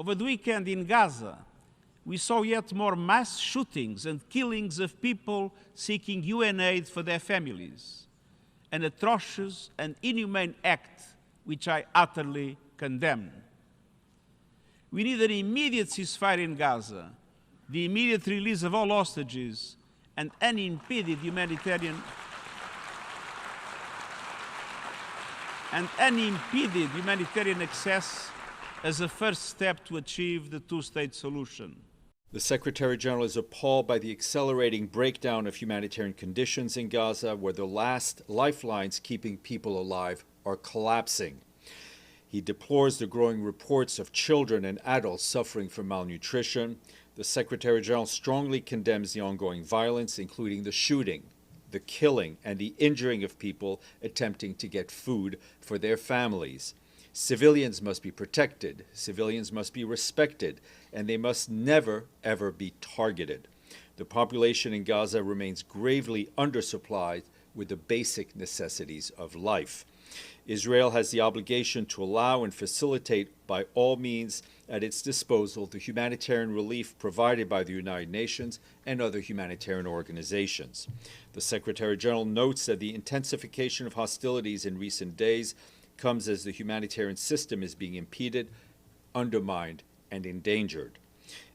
Over the weekend in Gaza, we saw yet more mass shootings and killings of people seeking UN aid for their families, an atrocious and inhumane act which I utterly condemn. We need an immediate ceasefire in Gaza, the immediate release of all hostages, and unimpeded humanitarian access as a first step to achieve the two-state solution. The Secretary General is appalled by the accelerating breakdown of humanitarian conditions in Gaza, where the last lifelines keeping people alive are collapsing. He deplores the growing reports of children and adults suffering from malnutrition. The Secretary General strongly condemns the ongoing violence, including the shooting, the killing, and the injuring of people attempting to get food for their families. Civilians must be protected, civilians must be respected, and they must never, ever be targeted. The population in Gaza remains gravely undersupplied with the basic necessities of life. Israel has the obligation to allow and facilitate by all means at its disposal the humanitarian relief provided by the United Nations and other humanitarian organizations. The Secretary General notes that the intensification of hostilities in recent days comes as the humanitarian system is being impeded, undermined, and endangered.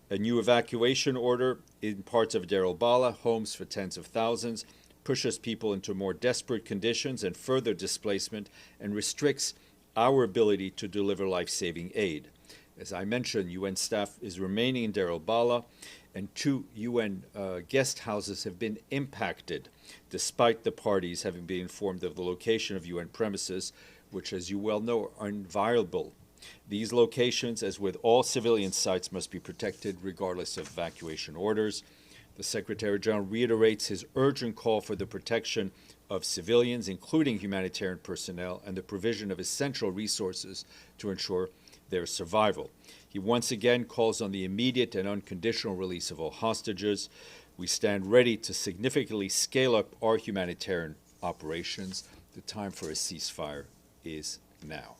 A new evacuation order in parts of Deir al-Balah, homes for tens of thousands, pushes people into more desperate conditions and further displacement, and restricts our ability to deliver life-saving aid. As I mentioned, UN staff is remaining in Deir al-Balah, and 2 UN guest houses have been impacted, despite the parties having been informed of the location of UN premises, which, as you well know, are inviolable. These locations, as with all civilian sites, must be protected regardless of evacuation orders. The Secretary General reiterates his urgent call for the protection of civilians, including humanitarian personnel, and the provision of essential resources to ensure their survival. He once again calls on the immediate and unconditional release of all hostages. We stand ready to significantly scale up our humanitarian operations. The time for a ceasefire is now.